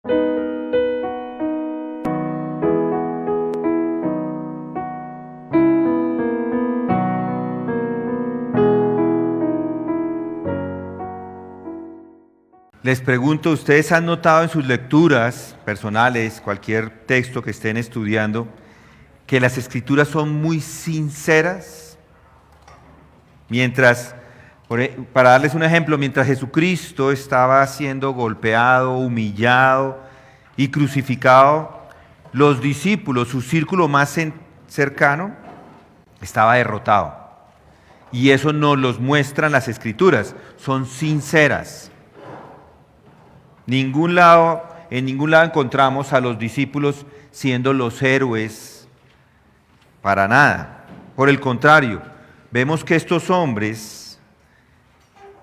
Les pregunto, ¿ustedes han notado en sus lecturas personales, cualquier texto que estén estudiando, que las escrituras son muy sinceras? Para darles un ejemplo, mientras Jesucristo estaba siendo golpeado, humillado y crucificado, los discípulos, su círculo más cercano, estaba derrotado. Y eso nos lo muestran las escrituras, son sinceras. En ningún lado encontramos a los discípulos siendo los héroes, para nada. Por el contrario, vemos que estos hombres,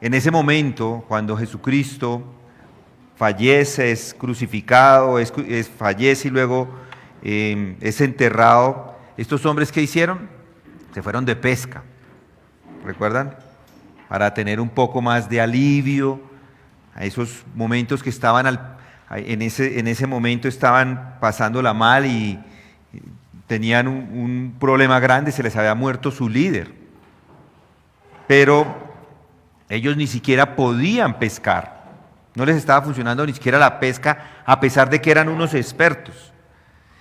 en ese momento, cuando Jesucristo fallece, es crucificado, fallece y luego es enterrado, estos hombres, ¿qué hicieron? Se fueron de pesca, ¿recuerdan? Para tener un poco más de alivio a esos momentos que estaban en ese momento estaban pasándola mal y tenían un problema grande, se les había muerto su líder. Pero ellos ni siquiera podían pescar, no les estaba funcionando ni siquiera la pesca, a pesar de que eran unos expertos.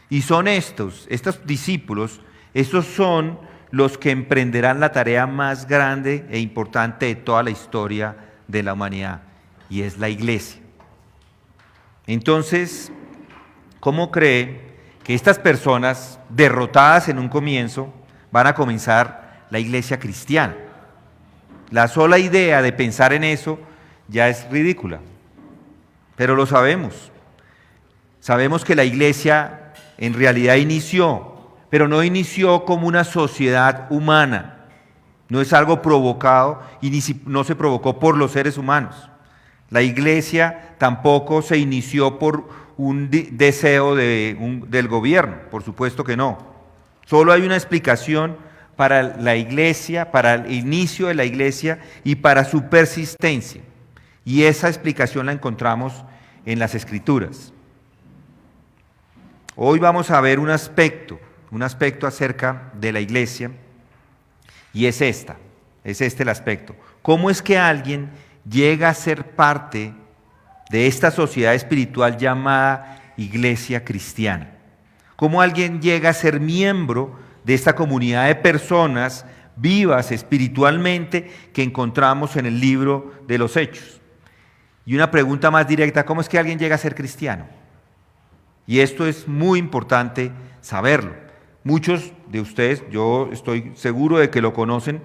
Y son estos discípulos, estos son los que emprenderán la tarea más grande e importante de toda la historia de la humanidad, y es la iglesia. Entonces, ¿cómo cree que estas personas derrotadas en un comienzo van a comenzar la iglesia cristiana? La sola idea de pensar en eso ya es ridícula, pero lo sabemos. Sabemos que la iglesia en realidad inició, pero no inició como una sociedad humana. No es algo provocado y no se provocó por los seres humanos. La iglesia tampoco se inició por un deseo del gobierno, por supuesto que no. Solo hay una explicación para la iglesia, para el inicio de la iglesia y para su persistencia. Y esa explicación la encontramos en las Escrituras. Hoy vamos a ver un aspecto acerca de la iglesia, y es este el aspecto. ¿Cómo es que alguien llega a ser parte de esta sociedad espiritual llamada iglesia cristiana? ¿Cómo alguien llega a ser miembro de esta comunidad de personas vivas espiritualmente que encontramos en el libro de los Hechos? Y una pregunta más directa, ¿cómo es que alguien llega a ser cristiano? Y esto es muy importante saberlo. Muchos de ustedes, yo estoy seguro de que lo conocen,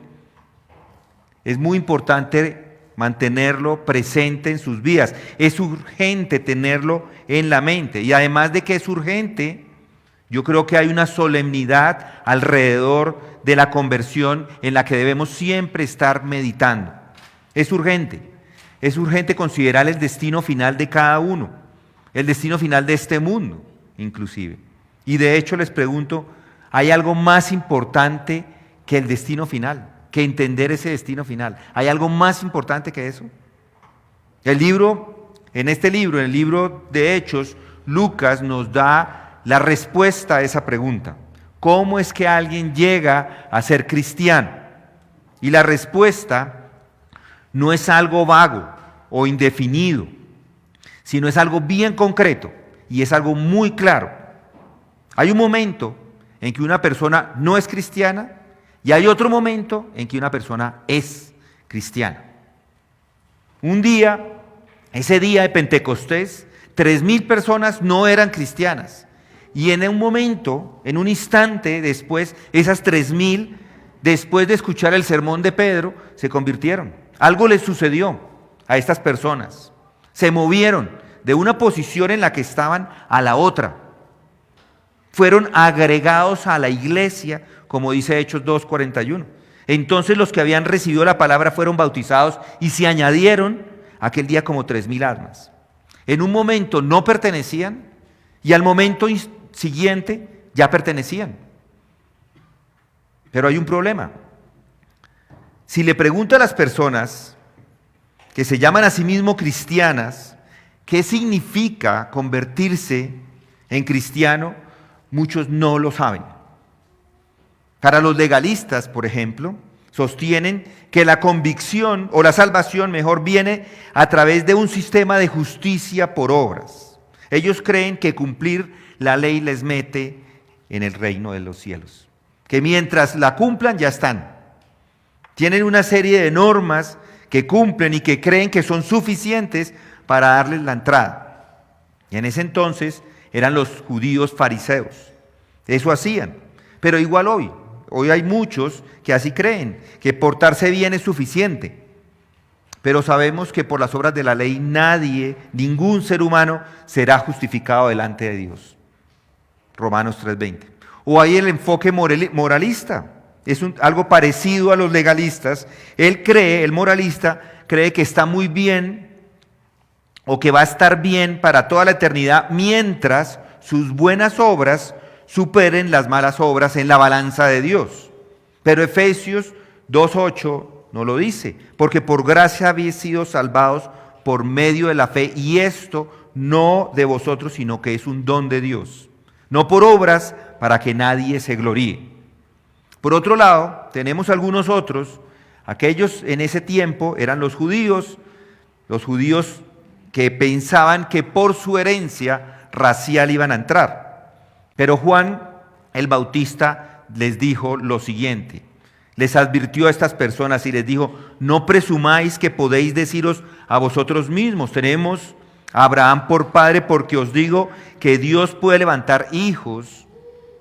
es muy importante mantenerlo presente en sus vidas. Es urgente tenerlo en la mente. Y además de que es urgente, yo creo que hay una solemnidad alrededor de la conversión en la que debemos siempre estar meditando. Es urgente considerar el destino final de cada uno, el destino final de este mundo, inclusive. Y de hecho les pregunto, ¿hay algo más importante que el destino final? Que entender ese destino final. ¿Hay algo más importante que eso? En el libro de Hechos, Lucas nos da la respuesta a esa pregunta. ¿Cómo es que alguien llega a ser cristiano? Y la respuesta no es algo vago o indefinido, sino es algo bien concreto y es algo muy claro. Hay un momento en que una persona no es cristiana, y hay otro momento en que una persona es cristiana. Ese día de Pentecostés, 3,000 personas no eran cristianas. Y en un instante después, esas 3,000, después de escuchar el sermón de Pedro, se convirtieron. Algo les sucedió a estas personas. Se movieron de una posición en la que estaban a la otra. Fueron agregados a la iglesia, como dice Hechos 2:41. Entonces los que habían recibido la palabra fueron bautizados y se añadieron aquel día como 3,000 almas. En un momento no pertenecían y al momento siguiente ya pertenecían. Pero hay un problema. Si le pregunto a las personas que se llaman a sí mismos cristianas, ¿Qué significa convertirse en cristiano? Muchos no lo saben. Para los legalistas, por ejemplo, sostienen que la convicción o la salvación mejor viene a través de un sistema de justicia por obras. Ellos creen que cumplir la ley les mete en el reino de los cielos, que mientras la cumplan ya están. Tienen una serie de normas que cumplen y que creen que son suficientes para darles la entrada. Y en ese entonces eran los judíos fariseos. Eso hacían. Pero igual hoy hay muchos que así creen, que portarse bien es suficiente. Pero sabemos que por las obras de la ley nadie, ningún ser humano será justificado delante de Dios. Romanos 3:20. O hay el enfoque moralista. Es algo parecido a los legalistas. El moralista, cree que está muy bien o que va a estar bien para toda la eternidad mientras sus buenas obras superen las malas obras en la balanza de Dios. Pero Efesios 2:8 no lo dice, porque por gracia habéis sido salvados por medio de la fe, y esto no de vosotros, sino que es un don de Dios, no por obras para que nadie se gloríe. Por otro lado, tenemos algunos otros, aquellos en ese tiempo eran los judíos que pensaban que por su herencia racial iban a entrar. Pero Juan el Bautista les dijo lo siguiente, les advirtió a estas personas y les dijo: no presumáis que podéis deciros a vosotros mismos, tenemos a Abraham por padre, porque os digo que Dios puede levantar hijos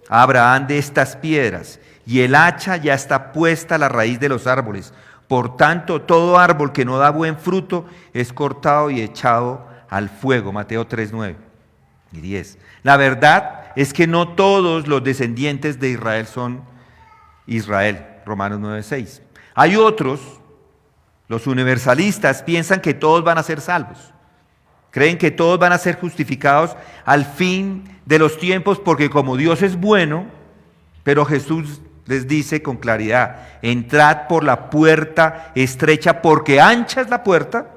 a Abraham de estas piedras, y el hacha ya está puesta a la raíz de los árboles. Por tanto, todo árbol que no da buen fruto es cortado y echado al fuego. Mateo 3:9 y 10. La verdad es que no todos los descendientes de Israel son Israel. Romanos 9:6. Hay otros, los universalistas, piensan que todos van a ser salvos. Creen que todos van a ser justificados al fin de los tiempos, porque como Dios es bueno, pero Jesús les dice con claridad: entrad por la puerta estrecha, porque ancha es la puerta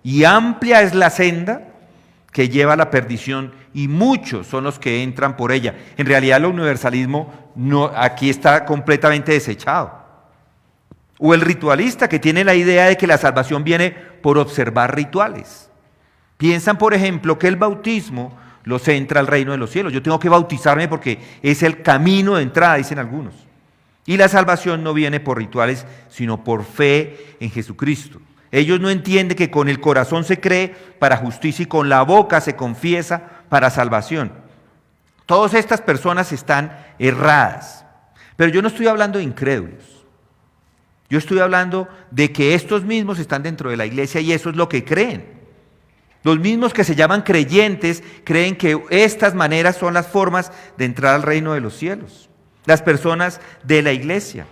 y amplia es la senda que lleva a la perdición, y muchos son los que entran por ella. En realidad el universalismo aquí está completamente desechado. O el ritualista, que tiene la idea de que la salvación viene por observar rituales. Piensan, por ejemplo, que el bautismo los entra al reino de los cielos. Yo tengo que bautizarme porque es el camino de entrada, dicen algunos. Y la salvación no viene por rituales, sino por fe en Jesucristo. Ellos no entienden que con el corazón se cree para justicia y con la boca se confiesa para salvación. Todas estas personas están erradas. Pero yo no estoy hablando de incrédulos. Yo estoy hablando de que estos mismos están dentro de la iglesia y eso es lo que creen. Los mismos que se llaman creyentes creen que estas maneras son las formas de entrar al reino de los cielos. Las personas de la iglesia.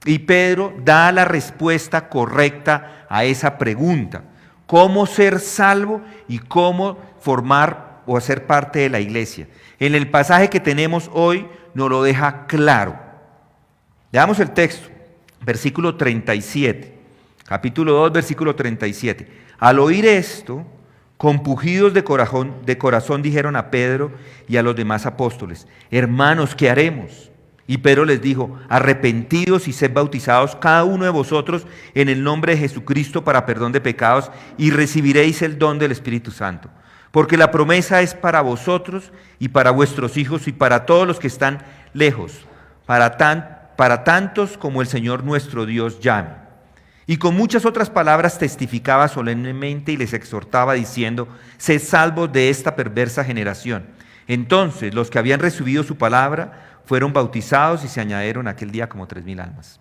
Y Pedro da la respuesta correcta a esa pregunta: ¿cómo ser salvo y cómo formar o hacer parte de la iglesia? En el pasaje que tenemos hoy nos lo deja claro. Leamos el texto, versículo 37, capítulo 2, versículo 37. Al oír esto, compungidos de corazón dijeron a Pedro y a los demás apóstoles: hermanos, ¿qué haremos? Y Pedro les dijo: arrepentidos y sed bautizados cada uno de vosotros en el nombre de Jesucristo para perdón de pecados, y recibiréis el don del Espíritu Santo. Porque la promesa es para vosotros y para vuestros hijos y para todos los que están lejos, para tantos como el Señor nuestro Dios llame. Y con muchas otras palabras testificaba solemnemente y les exhortaba diciendo: sed salvos de esta perversa generación. Entonces los que habían recibido su palabra fueron bautizados y se añadieron aquel día como 3,000 almas.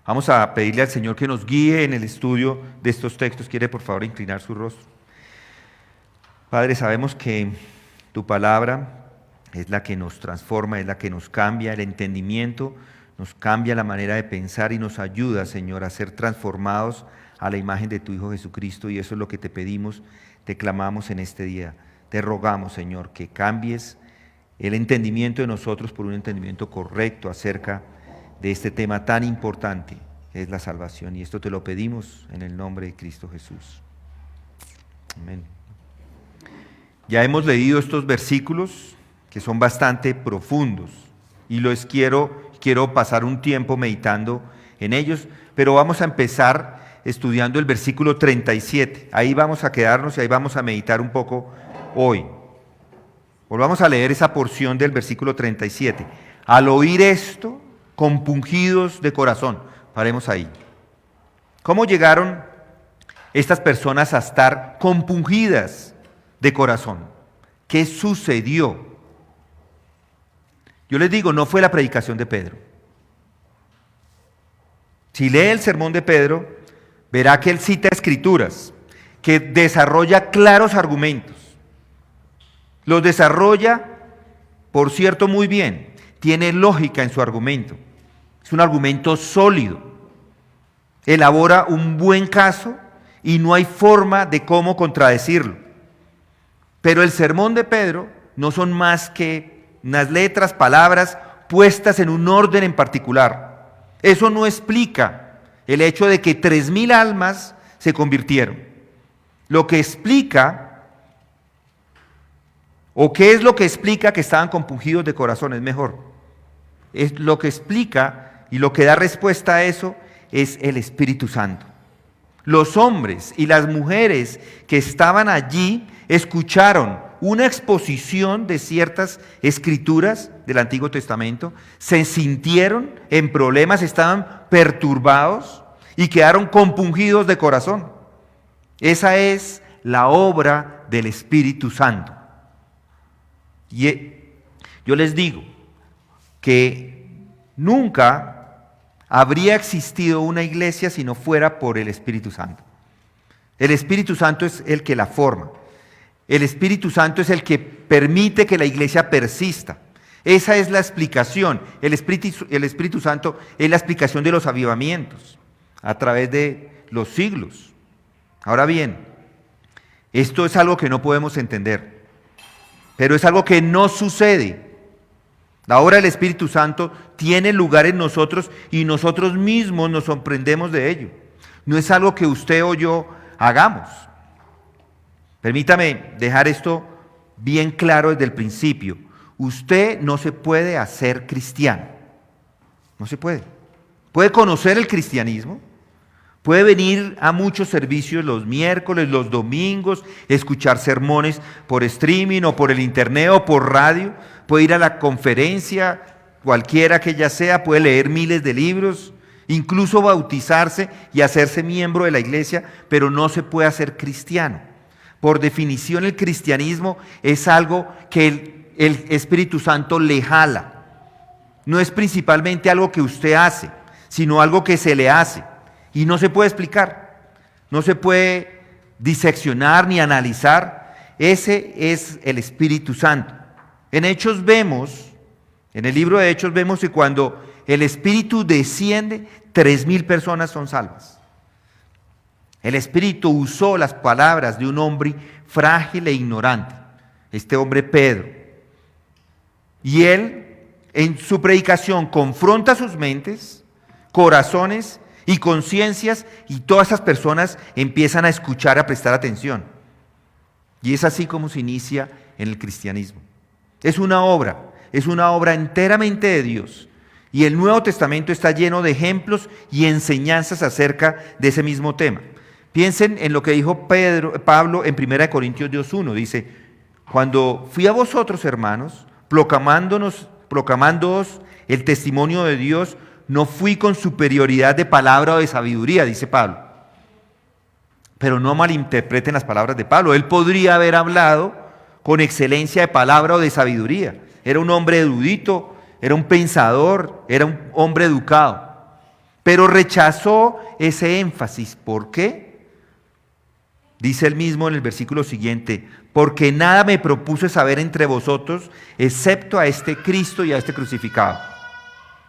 Vamos a pedirle al Señor que nos guíe en el estudio de estos textos. ¿Quiere por favor inclinar su rostro? Padre, sabemos que tu palabra es la que nos transforma, es la que nos cambia el entendimiento, nos cambia la manera de pensar y nos ayuda, Señor, a ser transformados a la imagen de tu Hijo Jesucristo, y eso es lo que te pedimos, te clamamos en este día. Te rogamos, Señor, que cambies el entendimiento de nosotros por un entendimiento correcto acerca de este tema tan importante que es la salvación, y esto te lo pedimos en el nombre de Cristo Jesús. Amén. Ya hemos leído estos versículos que son bastante profundos y quiero pasar un tiempo meditando en ellos, pero vamos a empezar estudiando el versículo 37. Ahí vamos a quedarnos y ahí vamos a meditar un poco hoy. Volvamos a leer esa porción del versículo 37. Al oír esto, compungidos de corazón. Paremos ahí. ¿Cómo llegaron estas personas a estar compungidas de corazón? ¿Qué sucedió? Yo les digo, no fue la predicación de Pedro. Si lee el sermón de Pedro, verá que él cita escrituras, que desarrolla claros argumentos. Los desarrolla, por cierto, muy bien. Tiene lógica en su argumento. Es un argumento sólido. Elabora un buen caso y no hay forma de cómo contradecirlo. Pero el sermón de Pedro no son más que unas letras, palabras puestas en un orden en particular. Eso no explica el hecho de que 3,000 almas se convirtieron. Lo que explica, o qué es lo que explica que estaban compungidos de corazón, es mejor. Es lo que explica y lo que da respuesta a eso es el Espíritu Santo. Los hombres y las mujeres que estaban allí escucharon una exposición de ciertas escrituras del Antiguo Testamento, se sintieron en problemas, estaban perturbados y quedaron compungidos de corazón. Esa es la obra del Espíritu Santo. Y yo les digo que nunca habría existido una iglesia si no fuera por el Espíritu Santo. El Espíritu Santo es el que la forma. El Espíritu Santo es el que permite que la iglesia persista. Esa es la explicación. El Espíritu Santo es la explicación de los avivamientos a través de los siglos. Ahora bien, esto es algo que no podemos entender. Pero es algo que no sucede. La obra del Espíritu Santo tiene lugar en nosotros y nosotros mismos nos sorprendemos de ello. No es algo que usted o yo hagamos. Permítame dejar esto bien claro desde el principio. Usted no se puede hacer cristiano. No se puede. Puede conocer el cristianismo. Puede venir a muchos servicios los miércoles, los domingos, escuchar sermones por streaming o por el internet o por radio. Puede ir a la conferencia, cualquiera que ella sea, puede leer miles de libros, incluso bautizarse y hacerse miembro de la iglesia, pero no se puede hacer cristiano. Por definición, el cristianismo es algo que el Espíritu Santo le jala. No es principalmente algo que usted hace, sino algo que se le hace. Y no se puede explicar, no se puede diseccionar ni analizar. Ese es el Espíritu Santo. En Hechos vemos, en el libro de Hechos vemos que cuando el Espíritu desciende, 3,000 personas son salvas. El Espíritu usó las palabras de un hombre frágil e ignorante, este hombre Pedro. Y él, en su predicación, confronta sus mentes, corazones y conciencias, y todas esas personas empiezan a escuchar, a prestar atención. Y es así como se inicia en el cristianismo. Es una obra enteramente de Dios. Y el Nuevo Testamento está lleno de ejemplos y enseñanzas acerca de ese mismo tema. Piensen en lo que dijo Pablo en 1 Corintios 2:1. Dice, cuando fui a vosotros, hermanos, proclamándoos el testimonio de Dios, no fui con superioridad de palabra o de sabiduría, dice Pablo. Pero no malinterpreten las palabras de Pablo. Él podría haber hablado con excelencia de palabra o de sabiduría. Era un hombre erudito, era un pensador, era un hombre educado. Pero rechazó ese énfasis. ¿Por qué? Dice él mismo en el versículo siguiente, porque nada me propuse saber entre vosotros, excepto a este Cristo y a este crucificado.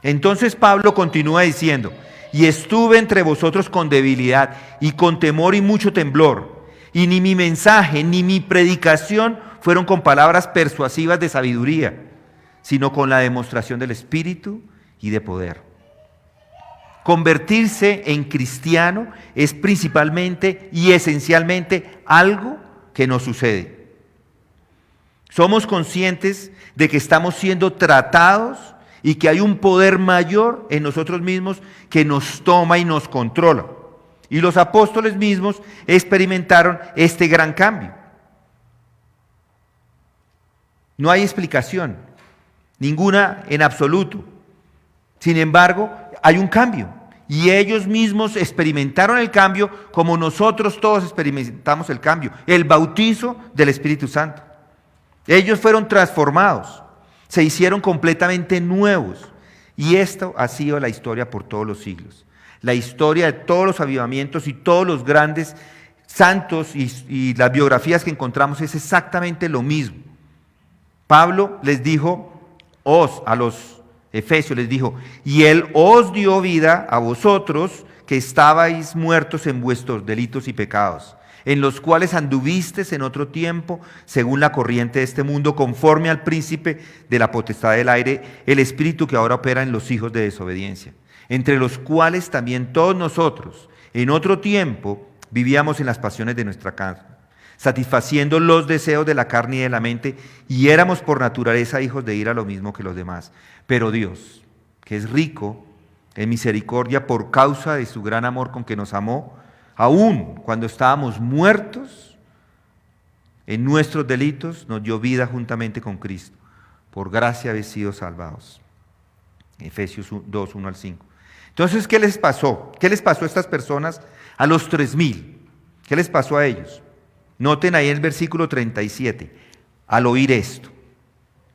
Entonces Pablo continúa diciendo, y estuve entre vosotros con debilidad y con temor y mucho temblor, y ni mi mensaje ni mi predicación fueron con palabras persuasivas de sabiduría, sino con la demostración del Espíritu y de poder. Convertirse en cristiano es principalmente y esencialmente algo que nos sucede. Somos conscientes de que estamos siendo tratados y que hay un poder mayor en nosotros mismos que nos toma y nos controla. Y los apóstoles mismos experimentaron este gran cambio. No hay explicación, ninguna en absoluto. Sin embargo, hay un cambio. Y ellos mismos experimentaron el cambio como nosotros todos experimentamos el cambio. El bautizo del Espíritu Santo. Ellos fueron transformados, se hicieron completamente nuevos. Y esto ha sido la historia por todos los siglos. La historia de todos los avivamientos y todos los grandes santos y las biografías que encontramos es exactamente lo mismo. Pablo les dijo, a los Efesios les dijo, y Él os dio vida a vosotros que estabais muertos en vuestros delitos y pecados, en los cuales anduvisteis en otro tiempo, según la corriente de este mundo, conforme al príncipe de la potestad del aire, el espíritu que ahora opera en los hijos de desobediencia, entre los cuales también todos nosotros, en otro tiempo, vivíamos en las pasiones de nuestra carne, satisfaciendo los deseos de la carne y de la mente, y éramos por naturaleza hijos de ira lo mismo que los demás. Pero Dios, que es rico en misericordia por causa de su gran amor con que nos amó, aun cuando estábamos muertos en nuestros delitos, nos dio vida juntamente con Cristo. Por gracia habéis sido salvados. Efesios 2, 1 al 5. Entonces, ¿qué les pasó? ¿Qué les pasó a estas personas? A los 3,000. ¿Qué les pasó a ellos? Noten ahí en el versículo 37. Al oír esto.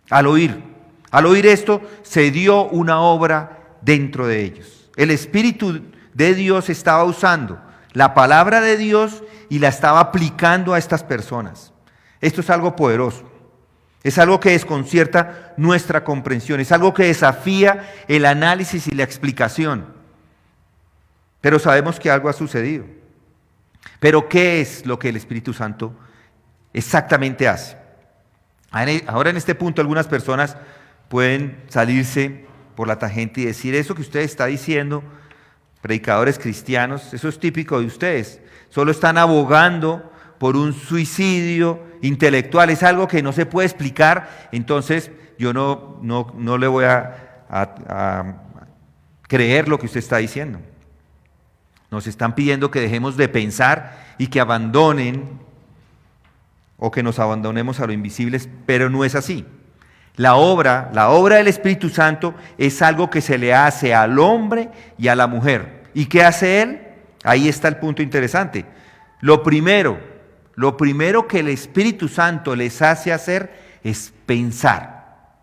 Al oír esto, se dio una obra dentro de ellos. El Espíritu de Dios estaba usando la palabra de Dios y la estaba aplicando a estas personas. Esto es algo poderoso. Es algo que desconcierta nuestra comprensión. Es algo que desafía el análisis y la explicación. Pero sabemos que algo ha sucedido. Pero ¿qué es lo que el Espíritu Santo exactamente hace? Ahora en este punto algunas personas pueden salirse por la tangente y decir, eso que usted está diciendo, predicadores cristianos, eso es típico de ustedes, solo están abogando por un suicidio intelectual, es algo que no se puede explicar, entonces yo no le voy a creer lo que usted está diciendo. Nos están pidiendo que dejemos de pensar y que abandonen o que nos abandonemos a lo invisible, pero no es así. La obra del Espíritu Santo es algo que se le hace al hombre y a la mujer. ¿Y qué hace Él? Ahí está el punto interesante. Lo primero que el Espíritu Santo les hace hacer es pensar.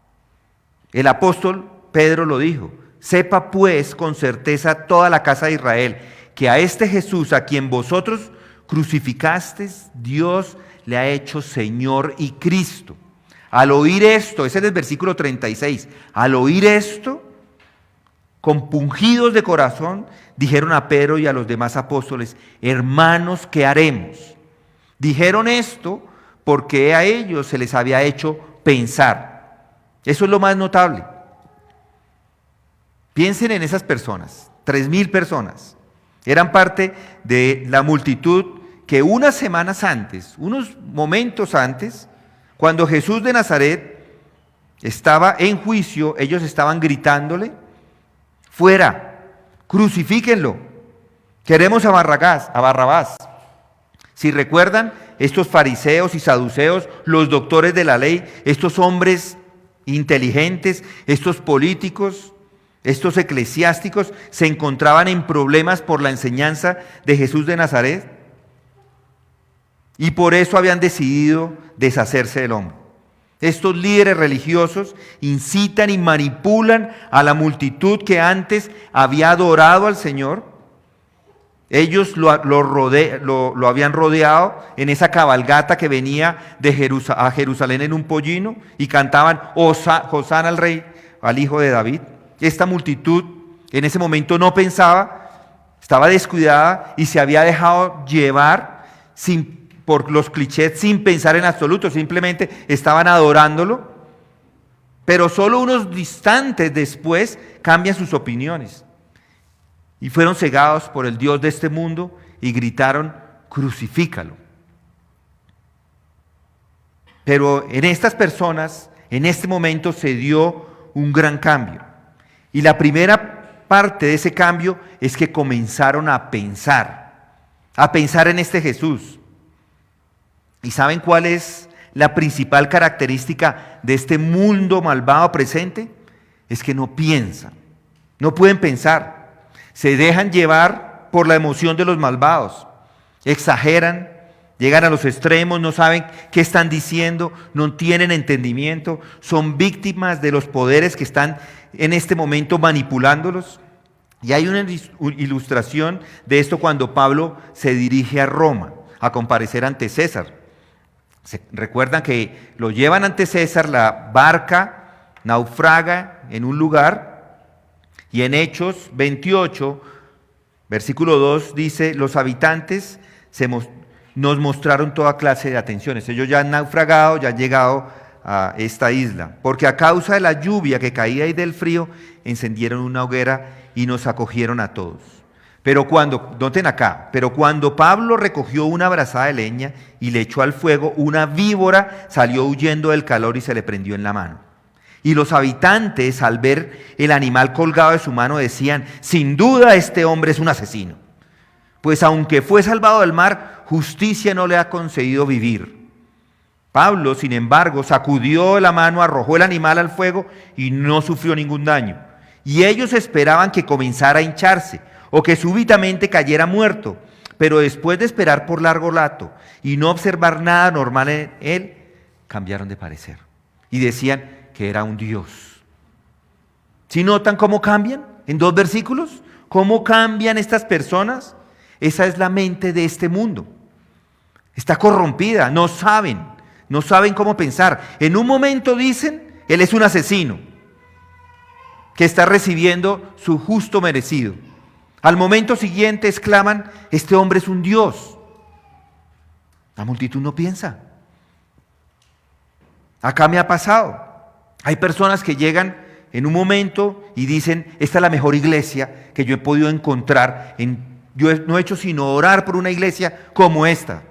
El apóstol Pedro lo dijo, sepa pues con certeza toda la casa de Israel, que a este Jesús a quien vosotros crucificasteis, Dios le ha hecho Señor y Cristo. Al oír esto, ese es el versículo 36, al oír esto, compungidos de corazón, dijeron a Pedro y a los demás apóstoles, hermanos, ¿qué haremos? Dijeron esto porque a ellos se les había hecho pensar. Eso es lo más notable. Piensen en esas personas, 3,000 personas. Eran parte de la multitud que unas semanas antes, unos momentos antes, cuando Jesús de Nazaret estaba en juicio, ellos estaban gritándole, fuera, crucifíquenlo, queremos a Barrabás. Si recuerdan, estos fariseos y saduceos, los doctores de la ley, estos hombres inteligentes, estos políticos, estos eclesiásticos, se encontraban en problemas por la enseñanza de Jesús de Nazaret y por eso habían decidido deshacerse del hombre. Estos líderes religiosos incitan y manipulan a la multitud que antes había adorado al Señor. Ellos lo habían rodeado en esa cabalgata que venía a Jerusalén en un pollino y cantaban Hosana al Rey, al Hijo de David. Esta multitud en ese momento no pensaba, estaba descuidada y se había dejado llevar por los clichés sin pensar en absoluto, simplemente estaban adorándolo, pero solo unos instantes después cambian sus opiniones y fueron cegados por el Dios de este mundo y gritaron, crucifícalo. Pero en estas personas, en este momento se dio un gran cambio. Y la primera parte de ese cambio es que comenzaron a pensar en este Jesús. ¿Y saben cuál es la principal característica de este mundo malvado presente? Es que no piensan, no pueden pensar, se dejan llevar por la emoción de los malvados, exageran, llegan a los extremos, no saben qué están diciendo, no tienen entendimiento, son víctimas de los poderes que están en este momento manipulándolos. Y hay una ilustración de esto cuando Pablo se dirige a Roma a comparecer ante César. Recuerdan que lo llevan ante César, la barca naufraga en un lugar, y en Hechos 28, versículo 2 dice: los habitantes nos mostraron toda clase de atenciones. Ellos ya han naufragado, ya han llegado a esta isla, porque a causa de la lluvia que caía y del frío, encendieron una hoguera y nos acogieron a todos. Noten acá, pero cuando Pablo recogió una brazada de leña y le echó al fuego, una víbora salió huyendo del calor y se le prendió en la mano. Y los habitantes, al ver el animal colgado de su mano, decían: sin duda este hombre es un asesino, pues aunque fue salvado del mar, justicia no le ha concedido vivir. Pablo, sin embargo, sacudió la mano, arrojó el animal al fuego y no sufrió ningún daño. Y ellos esperaban que comenzara a hincharse o que súbitamente cayera muerto. Pero después de esperar por largo rato y no observar nada normal en él, cambiaron de parecer y decían que era un dios. ¿Sí notan cómo cambian en 2 versículos? ¿Cómo cambian estas personas? Esa es la mente de este mundo. Está corrompida, no saben cómo pensar. En un momento dicen: él es un asesino que está recibiendo su justo merecido. Al momento siguiente exclaman: este hombre es un dios. La multitud no piensa. Acá me ha pasado. Hay personas que llegan en un momento y dicen: esta es la mejor iglesia que yo he podido encontrar. Yo no he hecho sino orar por una iglesia como esta.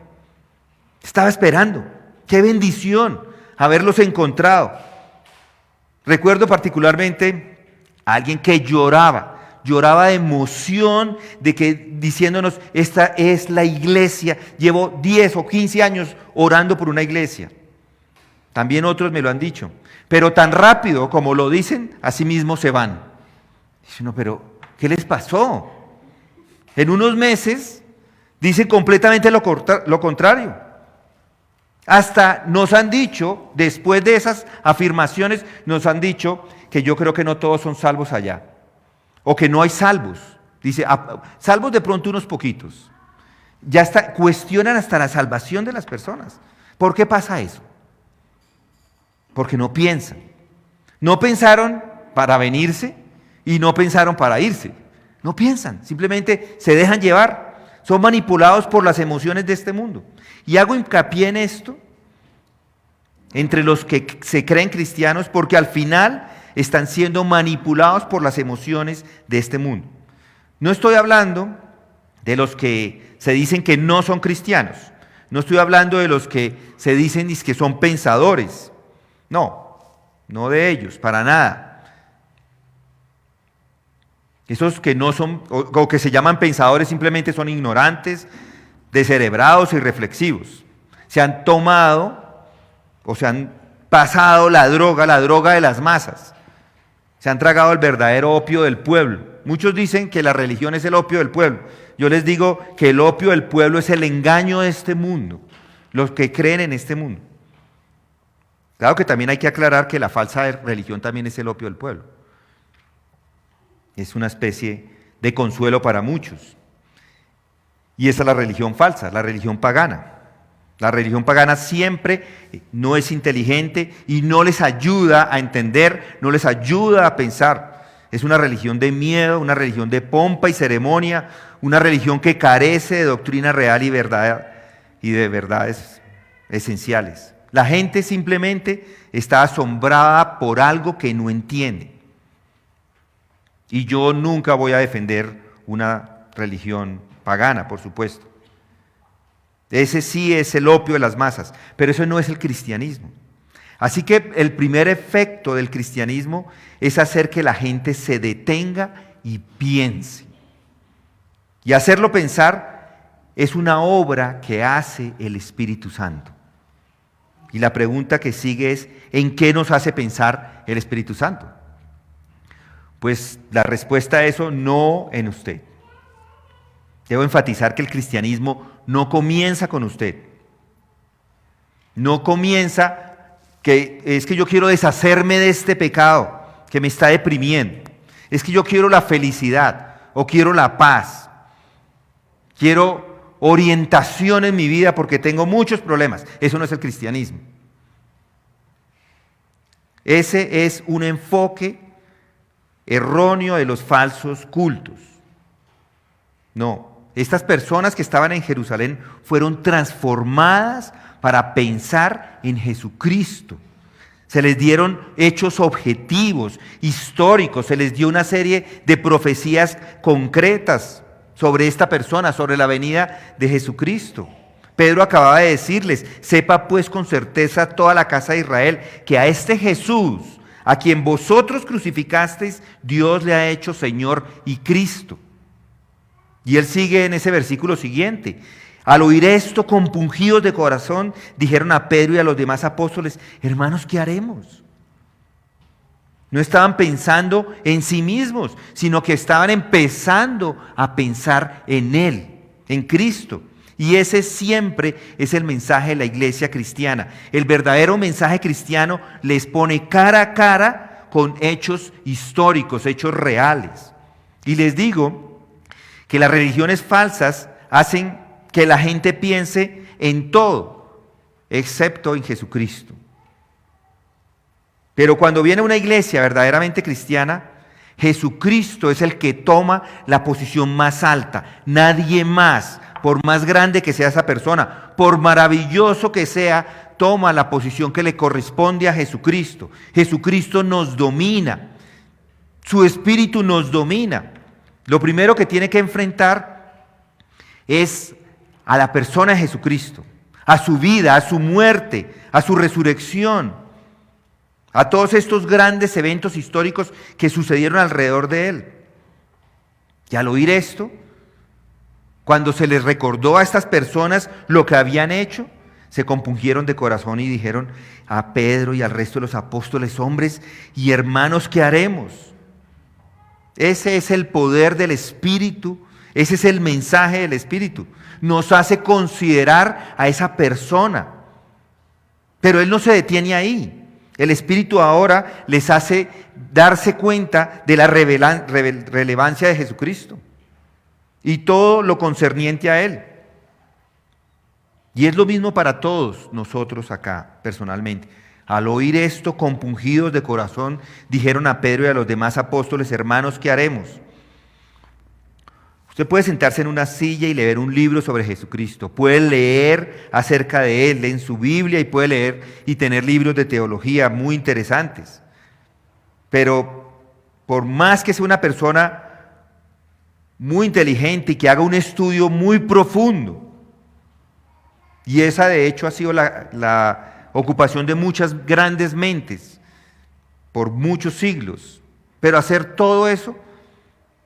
Estaba esperando. Qué bendición haberlos encontrado. Recuerdo particularmente a alguien que lloraba de emoción, diciéndonos: esta es la iglesia, llevo 10 o 15 años orando por una iglesia. También otros me lo han dicho, pero tan rápido como lo dicen, así mismo se van. Dice uno: pero ¿qué les pasó? En unos meses dicen completamente lo contrario. Hasta nos han dicho, después de esas afirmaciones, nos han dicho que yo creo que no todos son salvos allá, o que no hay salvos. Dice: salvos de pronto unos poquitos. Cuestionan hasta la salvación de las personas. ¿Por qué pasa eso? Porque no piensan. No pensaron para venirse y no pensaron para irse. No piensan, simplemente se dejan llevar. Son manipulados por las emociones de este mundo. Y hago hincapié en esto entre los que se creen cristianos, porque al final están siendo manipulados por las emociones de este mundo. No estoy hablando de los que se dicen que no son cristianos. No estoy hablando de los que se dicen que son pensadores. No de ellos, para nada. Esos que no son, o que se llaman pensadores, simplemente son ignorantes, descerebrados y reflexivos. Se han tomado o se han pasado la droga de las masas. Se han tragado el verdadero opio del pueblo. Muchos dicen que la religión es el opio del pueblo. Yo les digo que el opio del pueblo es el engaño de este mundo, los que creen en este mundo. Claro que también hay que aclarar que la falsa religión también es el opio del pueblo. Es una especie de consuelo para muchos. Y esa es la religión falsa, la religión pagana. La religión pagana siempre no es inteligente y no les ayuda a entender, no les ayuda a pensar. Es una religión de miedo, una religión de pompa y ceremonia, una religión que carece de doctrina real y de verdades esenciales. La gente simplemente está asombrada por algo que no entiende. Y yo nunca voy a defender una religión pagana, por supuesto. Ese sí es el opio de las masas, pero eso no es el cristianismo. Así que el primer efecto del cristianismo es hacer que la gente se detenga y piense. Y hacerlo pensar es una obra que hace el Espíritu Santo. Y la pregunta que sigue es, ¿en qué nos hace pensar el Espíritu Santo? Pues la respuesta a eso, no en usted. Debo enfatizar que el cristianismo no comienza con usted. No comienza que es que yo quiero deshacerme de este pecado que me está deprimiendo. Es que yo quiero la felicidad o quiero la paz. Quiero orientación en mi vida porque tengo muchos problemas. Eso no es el cristianismo. Ese es un enfoque erróneo de los falsos cultos. No, estas personas que estaban en Jerusalén fueron transformadas para pensar en Jesucristo. Se les dieron hechos objetivos, históricos, se les dio una serie de profecías concretas sobre esta persona, sobre la venida de Jesucristo. Pedro acababa de decirles, sepa pues con certeza toda la casa de Israel, que a este Jesús, a quien vosotros crucificasteis, Dios le ha hecho Señor y Cristo. Y él sigue en ese versículo siguiente. Al oír esto, compungidos de corazón, dijeron a Pedro y a los demás apóstoles, hermanos, ¿qué haremos? No estaban pensando en sí mismos, sino que estaban empezando a pensar en Él, en Cristo. Y ese siempre es el mensaje de la iglesia cristiana. El verdadero mensaje cristiano les pone cara a cara con hechos históricos, hechos reales. Y les digo que las religiones falsas hacen que la gente piense en todo, excepto en Jesucristo. Pero cuando viene una iglesia verdaderamente cristiana, Jesucristo es el que toma la posición más alta. Nadie más, por más grande que sea esa persona, por maravilloso que sea, toma la posición que le corresponde a Jesucristo. Jesucristo nos domina. Su Espíritu nos domina. Lo primero que tiene que enfrentar es a la persona de Jesucristo, a su vida, a su muerte, a su resurrección, a todos estos grandes eventos históricos que sucedieron alrededor de Él. Y al oír esto, cuando se les recordó a estas personas lo que habían hecho, se compungieron de corazón y dijeron a Pedro y al resto de los apóstoles, hombres y hermanos, ¿qué haremos? Ese es el poder del Espíritu, ese es el mensaje del Espíritu. Nos hace considerar a esa persona. Pero Él no se detiene ahí. El Espíritu ahora les hace darse cuenta de la relevancia de Jesucristo y todo lo concerniente a Él. Y es lo mismo para todos nosotros acá, personalmente. Al oír esto, compungidos de corazón, dijeron a Pedro y a los demás apóstoles, hermanos, ¿qué haremos? Usted puede sentarse en una silla y leer un libro sobre Jesucristo. Puede leer acerca de Él en su Biblia y puede leer y tener libros de teología muy interesantes. Pero por más que sea una persona muy inteligente y que haga un estudio muy profundo, y esa de hecho ha sido la ocupación de muchas grandes mentes por muchos siglos, pero hacer todo eso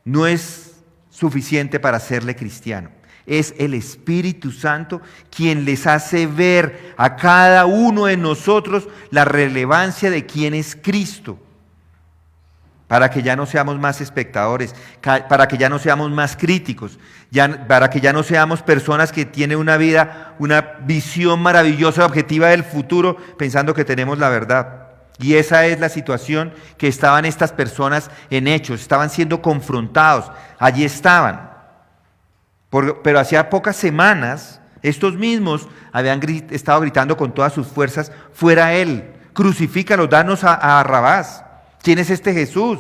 no es suficiente para hacerle cristiano. Es el Espíritu Santo quien les hace ver a cada uno de nosotros la relevancia de quién es Cristo, para que ya no seamos más espectadores, para que ya no seamos más críticos, para que ya no seamos personas que tienen una vida, una visión maravillosa, objetiva del futuro, pensando que tenemos la verdad. Y esa es la situación que estaban estas personas en Hechos, estaban siendo confrontados, allí estaban. Pero hacía pocas semanas, estos mismos habían estado gritando con todas sus fuerzas, fuera Él, crucifícalo, danos a Barrabás. ¿Quién es este Jesús?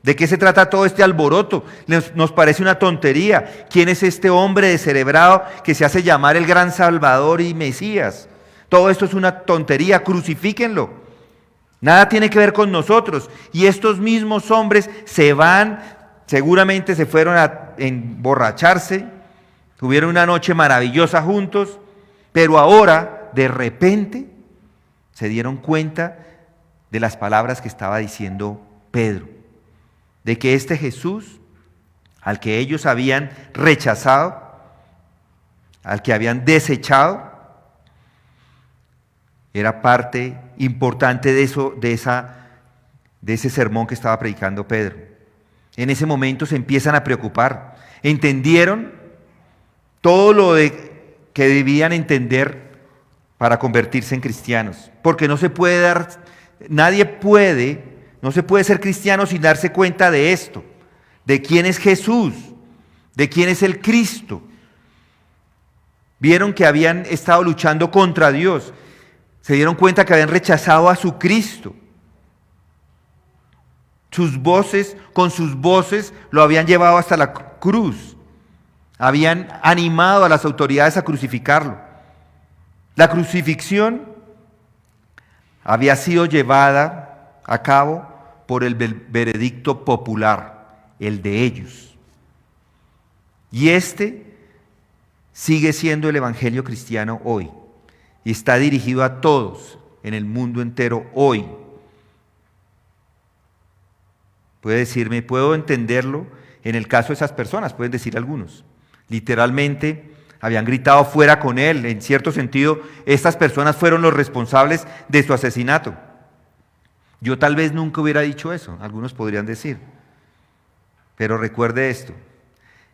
¿De qué se trata todo este alboroto? Nos parece una tontería. ¿Quién es este hombre descerebrado que se hace llamar el gran Salvador y Mesías? Todo esto es una tontería, crucifíquenlo. Nada tiene que ver con nosotros. Y estos mismos hombres se van, seguramente se fueron a emborracharse, tuvieron una noche maravillosa juntos Pero ahora, de repente, se dieron cuenta de las palabras que estaba diciendo Pedro, de que este Jesús, al que ellos habían rechazado, al que habían desechado, era parte importante de ese sermón que estaba predicando Pedro. En ese momento se empiezan a preocupar. Entendieron todo lo que debían entender para convertirse en cristianos. Porque no se puede ser cristiano sin darse cuenta de esto, de quién es Jesús, de quién es el Cristo. Vieron que habían estado luchando contra Dios. Se dieron cuenta que habían rechazado a su Cristo. Con sus voces lo habían llevado hasta la cruz. Habían animado a las autoridades a crucificarlo. La crucifixión había sido llevada a cabo por el veredicto popular, el de ellos. Y este sigue siendo el evangelio cristiano hoy. Y está dirigido a todos en el mundo entero hoy. Puede decirme, ¿puedo entenderlo? En el caso de esas personas, pueden decir algunos. Literalmente habían gritado fuera con él. En cierto sentido, estas personas fueron los responsables de su asesinato. Yo tal vez nunca hubiera dicho eso, algunos podrían decir. Pero recuerde esto.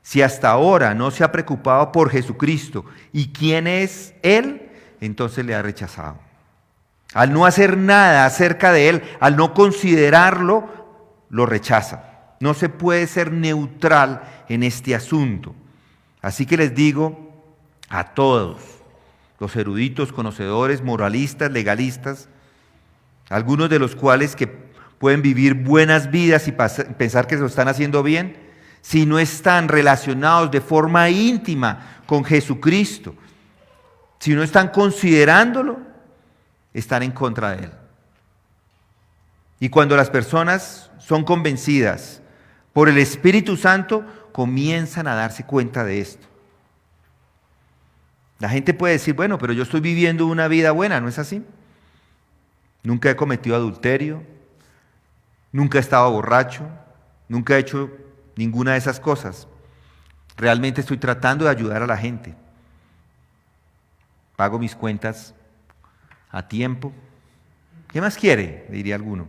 Si hasta ahora no se ha preocupado por Jesucristo y quién es Él, entonces le ha rechazado. Al no hacer nada acerca de Él, al no considerarlo, lo rechaza. No se puede ser neutral en este asunto. Así que les digo a todos, los eruditos, conocedores, moralistas, legalistas, algunos de los cuales que pueden vivir buenas vidas y pensar que se lo están haciendo bien, si no están relacionados de forma íntima con Jesucristo, si no están considerándolo, están en contra de Él. Y cuando las personas son convencidas por el Espíritu Santo, comienzan a darse cuenta de esto. La gente puede decir, bueno, pero yo estoy viviendo una vida buena, ¿no es así? Nunca he cometido adulterio, nunca he estado borracho, nunca he hecho ninguna de esas cosas. Realmente estoy tratando de ayudar a la gente. Pago mis cuentas a tiempo. ¿Qué más quiere?, diría alguno.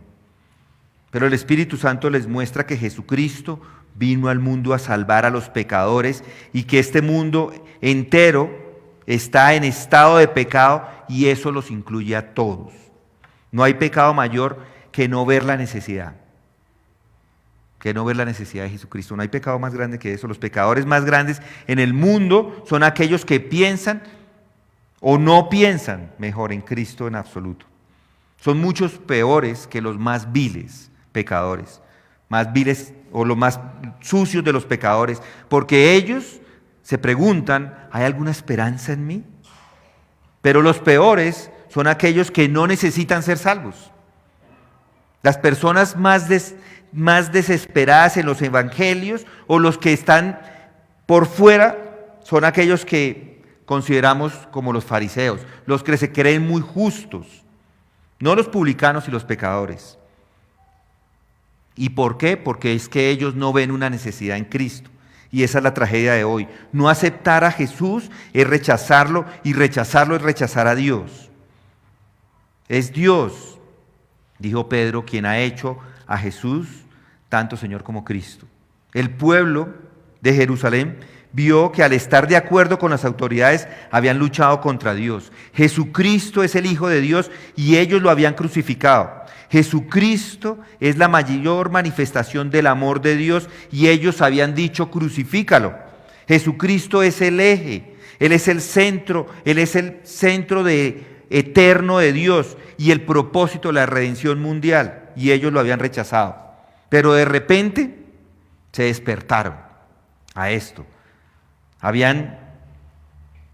Pero el Espíritu Santo les muestra que Jesucristo vino al mundo a salvar a los pecadores y que este mundo entero está en estado de pecado y eso los incluye a todos. No hay pecado mayor que no ver la necesidad. Que no ver la necesidad de Jesucristo. No hay pecado más grande que eso. Los pecadores más grandes en el mundo son aquellos que piensan o no piensan mejor en Cristo en absoluto. Son muchos peores que los más viles pecadores, más viles o los más sucios de los pecadores, porque ellos se preguntan, ¿hay alguna esperanza en mí? Pero los peores son aquellos que no necesitan ser salvos. Las personas más desesperadas en los evangelios o los que están por fuera son aquellos que consideramos como los fariseos, los que se creen muy justos, no los publicanos y los pecadores. ¿Y por qué? Porque es que ellos no ven una necesidad en Cristo. Y esa es la tragedia de hoy. No aceptar a Jesús es rechazarlo, y rechazarlo es rechazar a Dios. Es Dios, dijo Pedro, quien ha hecho a Jesús tanto Señor como Cristo. El pueblo de Jerusalén vio que al estar de acuerdo con las autoridades habían luchado contra Dios. Jesucristo es el Hijo de Dios y ellos lo habían crucificado. Jesucristo es la mayor manifestación del amor de Dios y ellos habían dicho crucifícalo. Jesucristo es el eje, Él es el centro eterno de Dios y el propósito de la redención mundial, y ellos lo habían rechazado. Pero de repente se despertaron a esto. Habían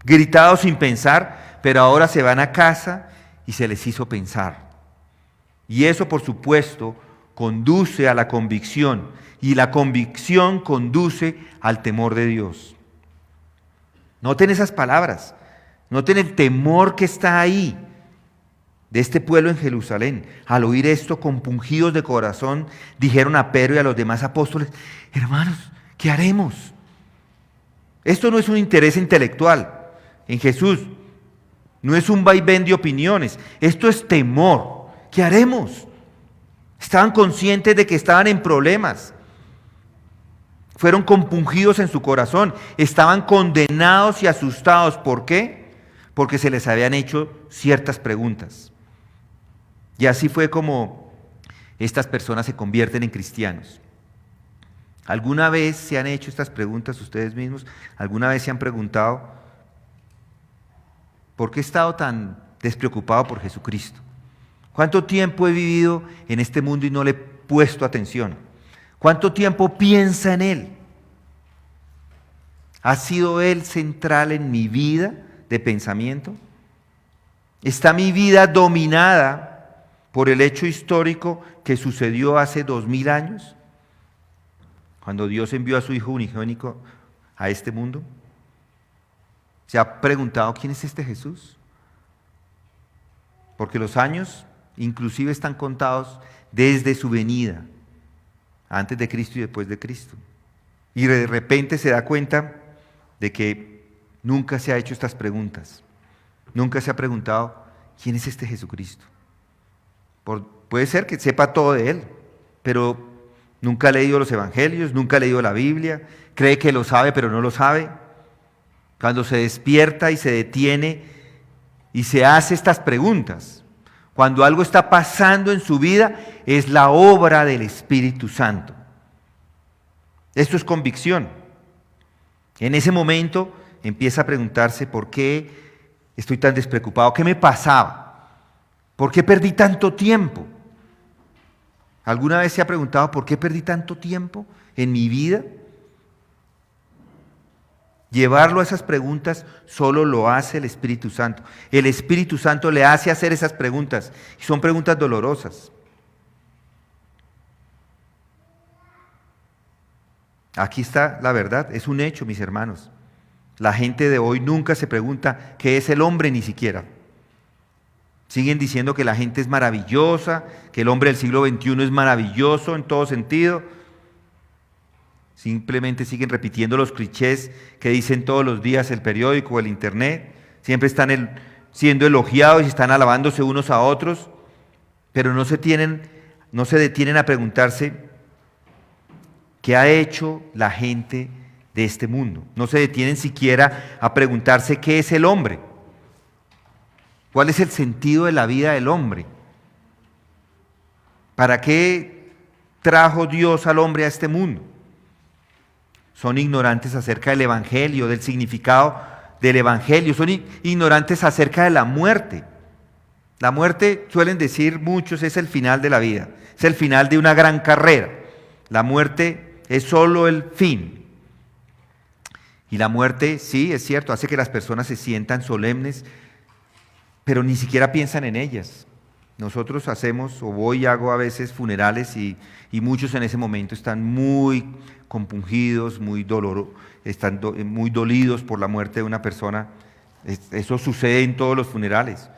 gritado sin pensar, pero ahora se van a casa y se les hizo pensar. Y eso, por supuesto, conduce a la convicción, y la convicción conduce al temor de Dios. Noten esas palabras. Noten el temor que está ahí de este pueblo en Jerusalén. Al oír esto, compungidos de corazón, dijeron a Pedro y a los demás apóstoles: hermanos, ¿qué haremos? Esto no es un interés intelectual en Jesús, no es un vaivén de opiniones, esto es temor. ¿Qué haremos? Estaban conscientes de que estaban en problemas. Fueron compungidos en su corazón, estaban condenados y asustados. ¿Por qué? Porque se les habían hecho ciertas preguntas. Y así fue como estas personas se convierten en cristianos. ¿Alguna vez se han hecho estas preguntas ustedes mismos? ¿Alguna vez se han preguntado: ¿por qué he estado tan despreocupado por Jesucristo? ¿Cuánto tiempo he vivido en este mundo y no le he puesto atención? ¿Cuánto tiempo piensa en Él? ¿Ha sido Él central en mi vida de pensamiento? ¿Está mi vida dominada por el hecho histórico que sucedió hace 2000 años? Cuando Dios envió a su Hijo unigénito a este mundo. ¿Se ha preguntado quién es este Jesús? Porque los años inclusive están contados desde su venida, antes de Cristo y después de Cristo. Y de repente se da cuenta de que nunca se ha hecho estas preguntas. Nunca se ha preguntado: ¿quién es este Jesucristo? Puede ser que sepa todo de Él, pero nunca ha leído los evangelios, nunca ha leído la Biblia, cree que lo sabe pero no lo sabe. Cuando se despierta y se detiene y se hace estas preguntas, cuando algo está pasando en su vida, es la obra del Espíritu Santo. Esto es convicción. En ese momento empieza a preguntarse: ¿por qué estoy tan despreocupado? ¿Qué me pasaba? ¿Por qué perdí tanto tiempo? ¿Alguna vez se ha preguntado por qué perdí tanto tiempo en mi vida? Llevarlo a esas preguntas solo lo hace el Espíritu Santo. El Espíritu Santo le hace hacer esas preguntas, y son preguntas dolorosas. Aquí está la verdad, es un hecho, mis hermanos. La gente de hoy nunca se pregunta qué es el hombre ni siquiera. Siguen diciendo que la gente es maravillosa, que el hombre del siglo XXI es maravilloso en todo sentido. Simplemente siguen repitiendo los clichés que dicen todos los días el periódico o el internet. Siempre están siendo elogiados y están alabándose unos a otros, pero no se detienen a preguntarse qué ha hecho la gente de este mundo. No se detienen siquiera a preguntarse qué es el hombre. ¿Cuál es el sentido de la vida del hombre? ¿Para qué trajo Dios al hombre a este mundo? Son ignorantes acerca del Evangelio, del significado del Evangelio. Son ignorantes acerca de la muerte. La muerte, suelen decir muchos, es el final de la vida. Es el final de una gran carrera. La muerte es solo el fin. Y la muerte, sí, es cierto, hace que las personas se sientan solemnes, pero ni siquiera piensan en ellas. Nosotros voy y hago a veces funerales y muchos en ese momento están muy compungidos, están muy dolidos por la muerte de una persona. Eso sucede en todos los funerales,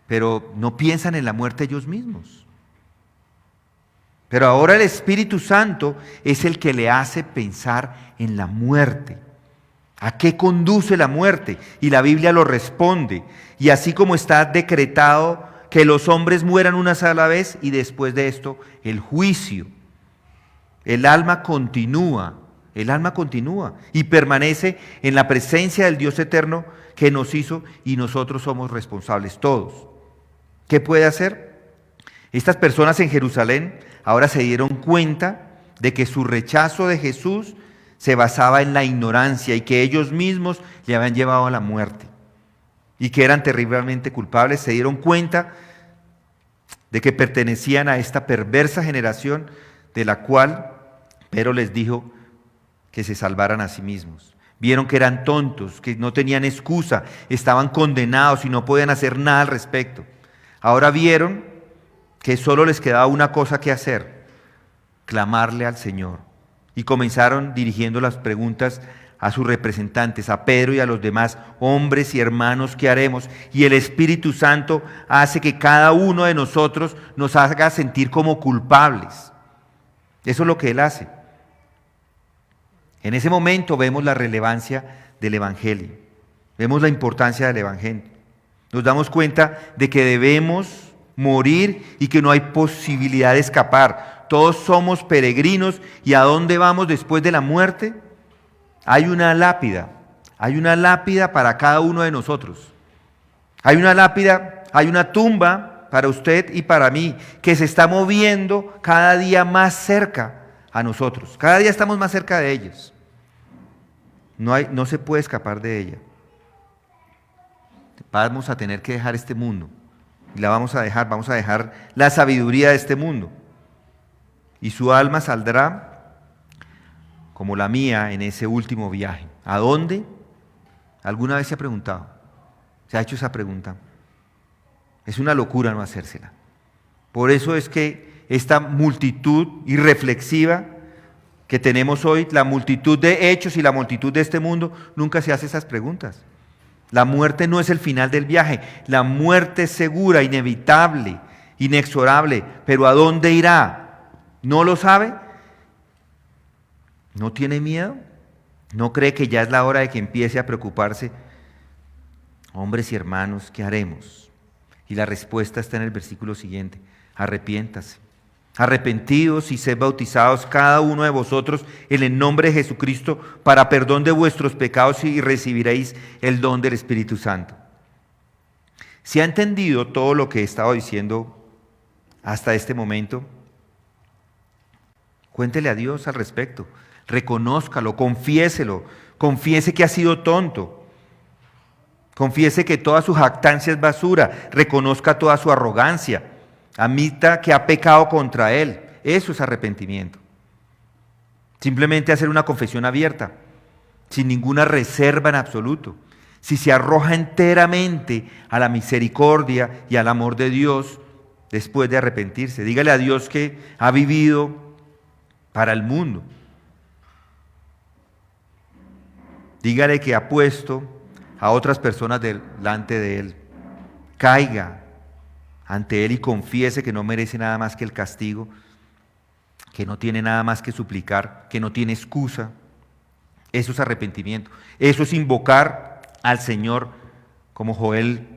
pero no piensan en la muerte ellos mismos. Pero ahora el Espíritu Santo es el que le hace pensar en la muerte. ¿A qué conduce la muerte? Y la Biblia lo responde. Y así como está decretado que los hombres mueran una sola vez y después de esto el juicio, el alma continúa y permanece en la presencia del Dios eterno que nos hizo, y nosotros somos responsables todos. ¿Qué puede hacer? Estas personas en Jerusalén ahora se dieron cuenta de que su rechazo de Jesús se basaba en la ignorancia y que ellos mismos le habían llevado a la muerte y que eran terriblemente culpables. Se dieron cuenta de que pertenecían a esta perversa generación de la cual Pedro les dijo que se salvaran a sí mismos. Vieron que eran tontos, que no tenían excusa, estaban condenados y no podían hacer nada al respecto. Ahora vieron que solo les quedaba una cosa que hacer: clamarle al Señor. Y comenzaron dirigiendo las preguntas a sus representantes, a Pedro y a los demás hombres y hermanos que haremos. Y el Espíritu Santo hace que cada uno de nosotros nos haga sentir como culpables. Eso es lo que Él hace. En ese momento vemos la relevancia del Evangelio. Vemos la importancia del Evangelio. Nos damos cuenta de que debemos morir y que no hay posibilidad de escapar. Todos somos peregrinos, y ¿a dónde vamos después de la muerte? Hay una lápida para cada uno de nosotros. Hay una lápida, hay una tumba para usted y para mí, que se está moviendo cada día más cerca a nosotros. Cada día estamos más cerca de ellos. No se puede escapar de ella. Vamos a tener que dejar este mundo. Y la vamos a dejar la sabiduría de este mundo. Y su alma saldrá como la mía en ese último viaje. ¿A dónde? ¿Alguna vez se ha preguntado? ¿Se ha hecho esa pregunta? Es una locura no hacérsela. Por eso es que esta multitud irreflexiva que tenemos hoy, la multitud de hechos y la multitud de este mundo, nunca se hace esas preguntas. La muerte no es el final del viaje. La muerte es segura, inevitable, inexorable. Pero ¿a dónde irá? ¿No lo sabe? ¿No tiene miedo? ¿No cree que ya es la hora de que empiece a preocuparse? Hombres y hermanos, ¿qué haremos? Y la respuesta está en el versículo siguiente. Arrepiéntase. Arrepentidos y sed bautizados cada uno de vosotros en el nombre de Jesucristo para perdón de vuestros pecados, y recibiréis el don del Espíritu Santo. ¿Se ha entendido todo lo que he estado diciendo hasta este momento? Cuéntele a Dios al respecto. Reconózcalo, confiéselo, confiese que ha sido tonto. Confiese que toda su jactancia es basura, reconozca toda su arrogancia, admita que ha pecado contra Él. Eso es arrepentimiento. Simplemente hacer una confesión abierta, sin ninguna reserva en absoluto. Si se arroja enteramente a la misericordia y al amor de Dios después de arrepentirse, dígale a Dios que ha vivido para el mundo. Dígale que ha puesto a otras personas delante de Él. Caiga ante Él y confiese que no merece nada más que el castigo, que no tiene nada más que suplicar, que no tiene excusa. Eso es arrepentimiento. Eso es invocar al Señor, como Joel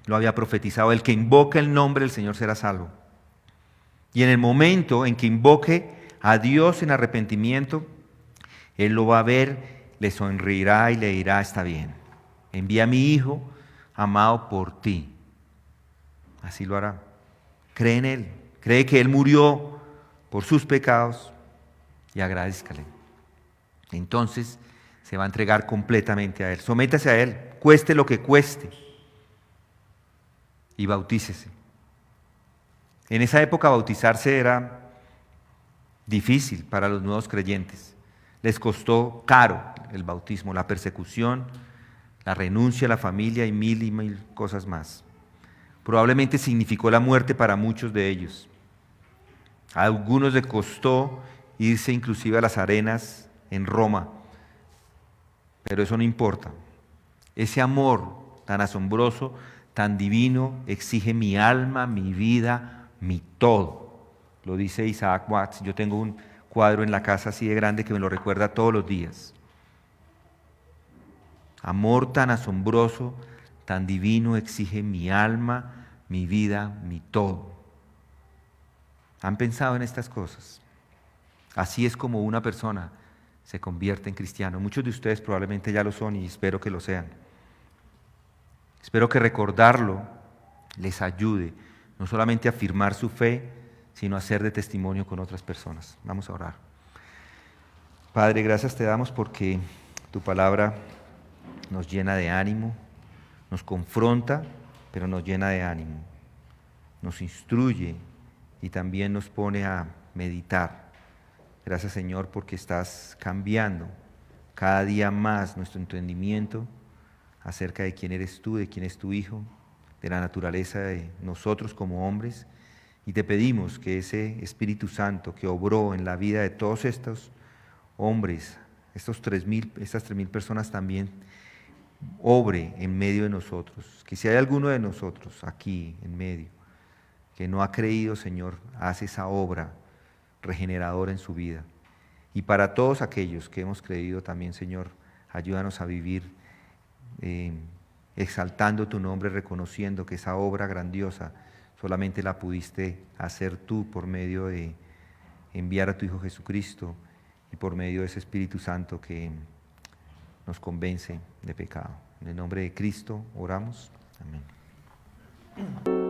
lo había profetizado. El que invoque el nombre del Señor será salvo. Y en el momento en que invoque a Dios en arrepentimiento, Él lo va a ver, le sonreirá y le dirá: está bien, envía a mi Hijo amado por ti. Así lo hará. Cree en Él, cree que Él murió por sus pecados y agradézcale. Entonces se va a entregar completamente a Él. Sométase a Él, cueste lo que cueste, y bautícese. En esa época bautizarse era difícil para los nuevos creyentes. Les costó caro el bautismo, la persecución, la renuncia a la familia y mil cosas más. Probablemente significó la muerte para muchos de ellos. A algunos les costó irse inclusive a las arenas en Roma, pero eso no importa. Ese amor tan asombroso, tan divino, exige mi alma, mi vida, mi todo. Lo dice Isaac Watts. Yo tengo un cuadro en la casa así de grande que me lo recuerda todos los días. Amor tan asombroso, tan divino, exige mi alma, mi vida, mi todo. ¿Han pensado en estas cosas? Así es como una persona se convierte en cristiano. Muchos de ustedes probablemente ya lo son y espero que lo sean. Espero que recordarlo les ayude no solamente a afirmar su fe, sino a ser de testimonio con otras personas. Vamos a orar. Padre, gracias te damos porque tu palabra nos llena de ánimo, nos confronta, pero nos llena de ánimo, nos instruye y también nos pone a meditar. Gracias, Señor, porque estás cambiando cada día más nuestro entendimiento acerca de quién eres tú, de quién es tu Hijo, de la naturaleza de nosotros como hombres, y te pedimos que ese Espíritu Santo que obró en la vida de todos estos hombres estas 3.000 personas también obre en medio de nosotros. Que si hay alguno de nosotros aquí en medio que no ha creído, Señor, haz esa obra regeneradora en su vida. Y para todos aquellos que hemos creído también, Señor, ayúdanos a vivir exaltando tu nombre, reconociendo que esa obra grandiosa solamente la pudiste hacer tú por medio de enviar a tu Hijo Jesucristo y por medio de ese Espíritu Santo que nos convence de pecado. En el nombre de Cristo oramos. Amén.